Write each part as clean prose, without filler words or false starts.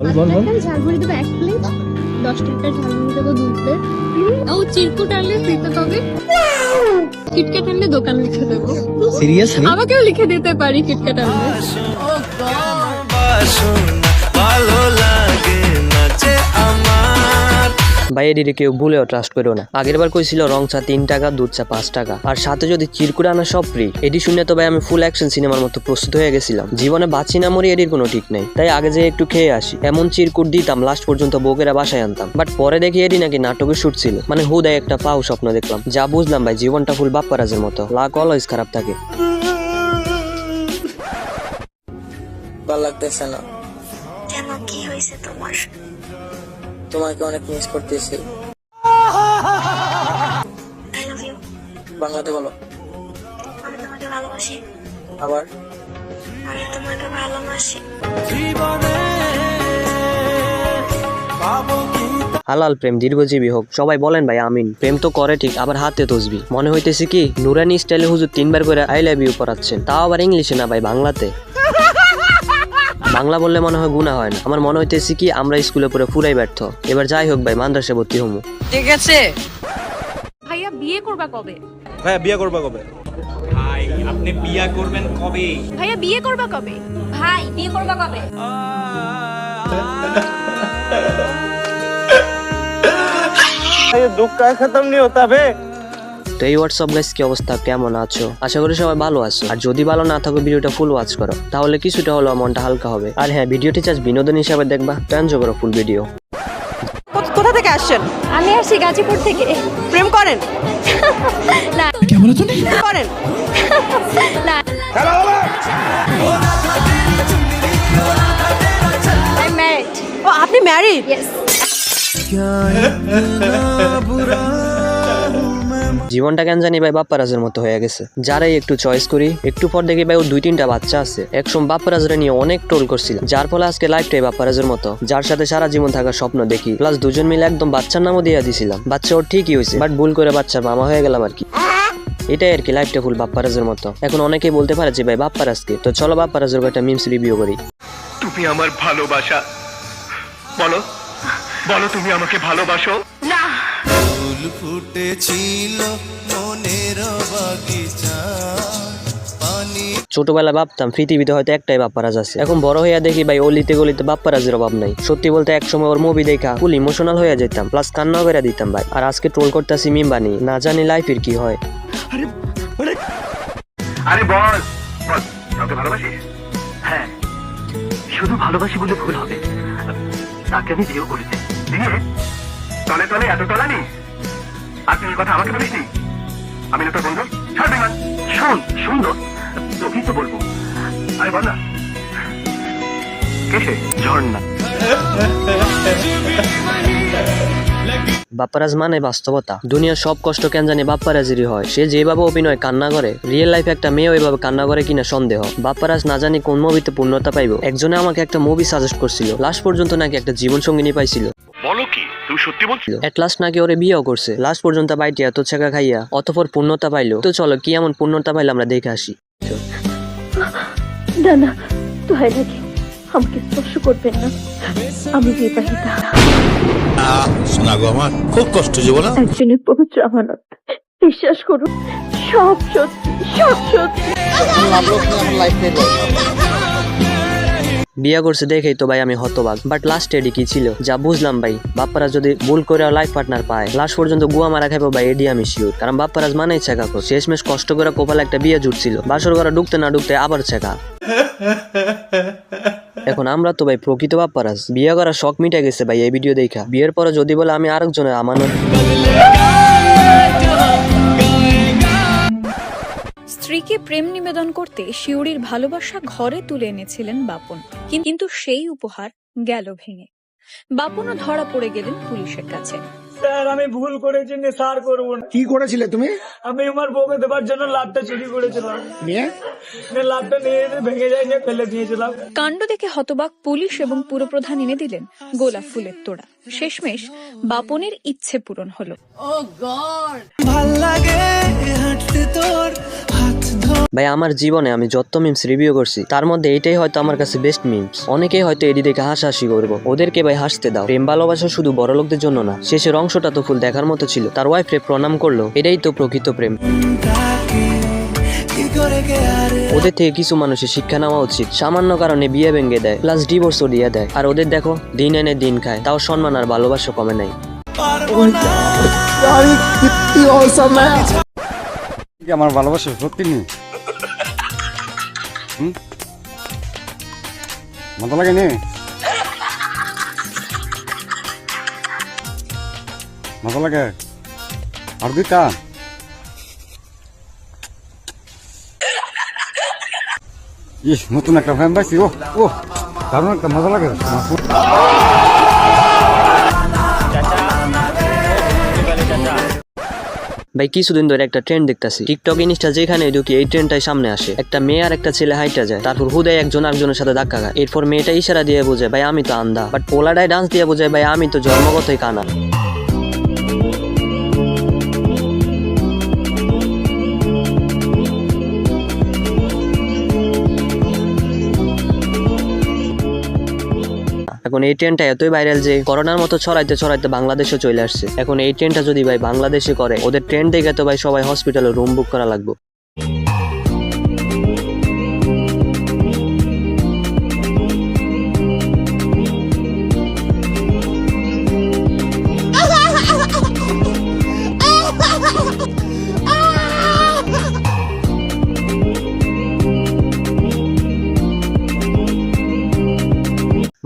টাকার ঝালমুড়ি দেবো 1 প্লেট, 10 টাকার ঝালমুড়ি দেবো 2 প্লেট। ও চিরকুট আনলে ফ্রিতে পাবে, কিটক্যাট আনলে দোকান লিখে দেবো। সিরিয়াসলি আমাকেও লিখে দিতে পারি কিটক্যাট আনলে। ভাই এদিকে কেউ ভুলেও ট্রাস্ট করো না। আগের বার কইছিল রং চা 3 টাকা, দুধ চা 5 টাকা, আর সাথে যদি চিরকুট আনা সব ফ্রি। এটি শুনে তো ভাই আমি ফুল অ্যাকশন সিনেমার মতো প্রস্তুত হয়ে গেছিলাম। জীবনে বাঁচি না মরি এটির কোনো ঠিক নাই, তাই আগে যে একটু খেয়ে আসি। এমন চিরকুট দিতাম লাস্ট পর্যন্ত বউকেরা বাসায় আনতাম। বাট পরে দেখি এটি নাকি নাটকের শুট ছিল। মানে হুদায় একটা পাও স্বপ্ন দেখলাম, যা বুঝলাম ভাই জীবনটা ফুল বাপ্পারাজের মতো, লাক অলওয়েজ খারাপ থাকে। ভালো লাগতেছে না। কেন, কি হয়েছে তোমার? তোমাকে অনেক মিস করতেছি। I love you. বাংলাতে বলো। আমি তোমাকে ভালোবাসি। আবার আমি তোমাকে ভালোবাসি। হালাল প্রেম দীর্ঘজীবী হোক, সবাই বলেন ভাই আমিন। প্রেম তো করে ঠিক, আবার হাতে তসবি। মনে হইতেছে কি নুরানি স্টাইলে হুজুর 3 বার করে আই লাভ ইউ পড়াচ্ছেন, তাও আবার ইংলিশে না ভাই, বাংলাতে। বাংলা বললে মনে হয় গুনাহ হয় না। আমার মনে হইতেছে কি আমরা স্কুলে পড়ে পুরাই ব্যর্থ। এবার যাই হোক ভাই মাদ্রাসায় ভর্তি হমু। ঠিক আছে। ভাইয়া বিয়ে করবা কবে? ভাইয়া বিয়ে করবা কবে? ভাই আপনি বিয়ে করবেন কবে? ভাইয়া বিয়ে করবা কবে? ভাই বিয়ে করবা কবে? ये दुख का खत्म नहीं होता बे। তো এই হোয়াটসঅ্যাপ গাইস কি অবস্থা, কেমন আছো? আশা করি সবাই ভালো আছো। আর যদি ভালো না থাকো ভিডিওটা ফুল ওয়াচ করো, তাহলে কিছুটা হলেও মনটা হালকা হবে। আর হ্যাঁ, ভিডিওটি জাস্ট বিনোদন হিসাবে দেখবা, তো এনজয় করো ফুল ভিডিও। কোথা থেকে আসছেন? আমি আসছি গাজীপুর থেকে। প্রেম করেন? না। কি বলো তুমি? করেন না। I'm married. ও আপনি ম্যারিড? Yes. জীবনটা কেন জানি ভাই বাপ্পারাজের মতো হয়ে গেছে। যারাই একটু চয়েস করি, একটু পর দেখি ভাই ও 2-3টা বাচ্চা আছে। একসময় বাপ্পারাজরে নিয়ে অনেক ট্রোল করছিলাম, যার ফলে আজকে লাইফটাই বাপ্পারাজের মতো, যার সাথে সারা জীবন থাকার স্বপ্ন দেখি। প্লাস দুজন মিলে একদম বাচ্চার নামও দিয়ে দিছিলাম। বাচ্চা ওর ঠিকই হয়েছে, বাট ভুল করে বাচ্চার মামা হয়ে গেলাম আর কি। এটাই আর কি, লাইফটা ফুল বাপ্পারাজের মতো। এখন অনেকেই বলতে পারে যে ভাই বাপ্পারাজকে, তো চলো বাপ্পারাজের একটা মিমস রিভিউ করি। তুমি আমার ভালোবাসা, বলো বলো তুমি আমাকে ভালোবাসো? না। ফুল ফুটেছিল মনের বাগিচা পানি। ছোটবেলা ভাবতাম পৃথিবীতে হয়তো একটাই বাপ্পারাজ আছে। এখন বড় হইয়া দেখি ভাই অলিতে গলিতে বাপ্পারাজের অভাব নাই। সত্যি বলতে একসময় ওর মুভি দেখা ফুল ইমোশনাল হয়ে যেতাম, প্লাস কান্নাও করে দিতাম ভাই। আর আজকে ট্রোল করতেছি মিম বানি, না জানি লাইফের কি হয়। আরে বল বল, কাউকে ভালোবাসিস? হ্যাঁ, শুধু ভালোবাসি বলে ভুল হবে, তাকে আমি বিয়েও করেছি। দিয়ে তলে তলে এত তলানি, আর তুই কথা আমাকে বলিস নি? আমি না তোর বন্ধু? ছাড় বিমান, শোন সুন্দর, তোকেই তো বলবো। আরে বল না, কেসে ঝর্ণা। বাপ্পারাজ মানে বাস্তবতা। দুনিয়ার সব কষ্ট কেন জানি বাপ্পারাজেরই হয়। সে যেভাবে অভিনয় কান্না করে, রিয়েল লাইফে একটা মেয়ে ওইভাবে কান্না করে কিনা সন্দেহ। বাপ্পারাজ না জানি কোন মুভিতে পূর্ণতা পাইব। একজনে আমাকে একটা মুভি সাজেস্ট করছিল, লাস্ট পর্যন্ত নাকি একটা জীবন সঙ্গিনী পাইছিল। বলো কি, তুমি সত্যি বলছো? এট লাস্ট নাকি ওরে বিয়েও করছে। লাস্ট পর্যন্ত বাইটি এত ছাকা খাইয়া অতঃপর পূর্ণতা পাইলো। তো চলো কি এমন পূর্ণতা পাইলে আমরা দেখে আসি। না না, দোহাই লাগে, আমাকে স্পর্শ করবেন না। আমি বিবাহিতা, শোনা গো আমার খুব কষ্ট জীবনা। একজনের পবিত্র আমানত। বিশ্বাস করুন, সব সত্যি, সব সত্যি। বিয়ে করছে দেখেই তো ভাই আমি হতবাক। বাট লাস্ট এডি কি ছিল যা বুঝলাম ভাই, বাপ্পারাজ যদি ভুল করে লাইফ পার্টনার পায়, লাস্ট পর্যন্ত গুয়া মারা খাইবো ভাই, এডি আমি শিওর। কারণ বাপ্পারাজ মানেই ছেকা কর। শেষমেশ কষ্ট করে কপালে একটা বিয়ে জুটছিল, বাসর ঘরে ঢুকতে না ঢুকতে আবার ছেকা। এখন আমরা তো ভাই প্রকৃত বাপ্পারাজ। বিয়ে করার শখ মিটে গেছে ভাই এই ভিডিও দেখা। বিয়ের পরে যদি বলে আমি আরেকজনের আমানত। স্ত্রীকে প্রেম নিবেদন করতে শিউরির ভালোবাসা ঘরে তুলে এনেছিলেন বাপন, কিন্তু সেই উপহার গেল ভেঙে। বাপনও ধরা পড়ে গেলেন পুলিশের কাছে। স্যার আমি ভুল করেছি, নেশার করবো না। কি করেছিলে তুমি? আমি আমার বউকে দেবার জন্য লাভটা চুরি করেছিলাম, লাভটা নিয়ে ভেঙে যায় নিয়ে ফেলে দিয়েছিলাম। কাণ্ড দেখে হতবাক পুলিশ এবং পুরপ্রধান এনে দিলেন গোলাপ ফুলের তোড়া। শেষমেশ বাপনের ইচ্ছে পূরণ হলো। ভাল লাগে হাঁটতে তোর হাত ভাই আমার জীবনে আমি যত মিমস রিভিউ করছি তার মধ্যে এটাই হয়তো আমার কাছে বেস্ট মিমস। অনেকেই হয়তো এটি দেখে হাসাহাসি করবো, ওদেরকে ভাই হাসতে দাও। প্রেম ভালোবাসা শুধু বড় লোকদের জন্য না, শেষের অংশটা তো ফুল দেখার মতো ছিল। তার ওয়াইফরে প্রণাম করলো, এটাই তো প্রকৃত প্রেম। ওদের থেকে কিছু মানুষের শিক্ষা নেওয়া উচিত। সামান্য কারণে বিয়ে ভেঙে দেয়, প্লাস ডিভোর্সও দিয়ে দেয়। আর ওদের দেখো দিন এনে দিন খায়, তাও সম্মান আর ভালোবাসা কমে নাই। আমার ভালোবাসা সত্যি নেই, মজা লাগে নি, মজা লাগে আর দুইটা। ইস নতুন একটা ফ্যান পাইছি, ও ও দারুণ একটা মজা লাগে। ভাই কিছুদিন ধরে একটা ট্রেন্ড দেখতেছি, টিকটক ইনস্টা যেখানে ঢুকি এই ট্রেন্ডটাই সামনে আসে। একটা মেয়ে আর একটা ছেলে হাইটা যায়, তারপর হুদায় একজন আরেকজনের সাথে ধাক্কা খায়। এরপর মেয়েটা ইশারা দিয়ে বোঝায় ভাই আমি তো আন্ধা, বাট পোলাডায় ডান্স দিয়ে বোঝায় ভাই আমি তো জন্মগতই কানা। এখন এই ট্রেনটা এতই ভাইরাল যে করোনার মতো ছড়াইতে ছড়াইতে বাংলাদেশে চলে আসছে। এখন এই ট্রেনটা যদি ভাই বাংলাদেশে করে, ওদের ট্রেন দেখে তো ভাই সবাই হসপিটালে রুম বুক করা লাগবে।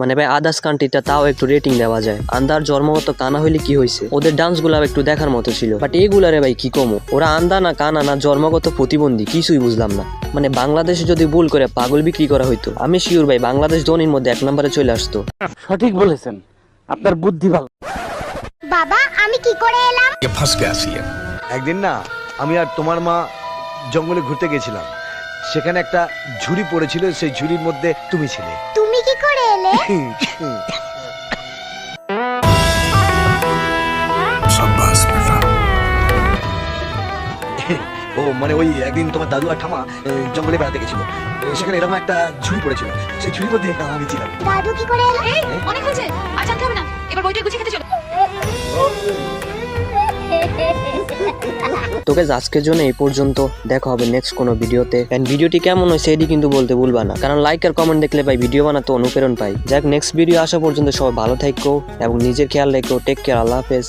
মানে ভাই আদার্স কান্ট্রিটা তাও একটু রেটিং দেওয়া যায়। আন্ধার জন্মগত কানা হইলে কি হয়েছে, ওদের ডান্স গুলা একটু দেখার মতো ছিল। বাট এইগুলারে ভাই কি কমো, ওরা আন্ধা না কানা না জন্মগত প্রতিবন্ধী, কিছুই বুঝলাম না। মানে বাংলাদেশে যদি ভুল করে পাগল বিক্রি করা হইতো, আমি শিওর ভাই বাংলাদেশ ধনীর মধ্যে 1 নম্বরে চলে আসতো। সঠিক বলেছেন, আপনার বুদ্ধি ভালো। বাবা আমি কি করে এলাম? একদিন না আমি আর তোমার মা জঙ্গলে ঘুরতে গেছিলাম, সেখানে একটা ঝুড়ি পড়েছিল, সেই ঝুড়ির মধ্যে তুমি ছিলে। তুমি কি করে এলে? ও মানে ওই একদিন তোমার দাদু আর ঠামা জঙ্গলে বেড়াতে গেছিল, সেখানে এরকম একটা ঝুড়ি পড়েছিল, সেই ঝুড়ির মধ্যে আমি ছিলাম। দাদু কি করে এলো? অনেক হয়েছে, আর জানতে হবে না, এবার বইটা গুছিয়ে খেতে চলো। তোকে আজকের জন্য এই পর্যন্ত, দেখা হবে নেক্সট কোনো ভিডিওতে। এন্ড ভিডিওটি কেমন হয়েছে এটি কিন্তু বলতে ভুলবা না, কারণ লাইক আর কমেন্ট দেখলে ভাই ভিডিও বানাতে অনুপ্রেরণা পাই। যাক নেক্সট ভিডিও আসা পর্যন্ত সবাই ভালো থাকো এবং নিজের খেয়াল রেখো। টেক কেয়ার, আল্লাহ হাফেজ।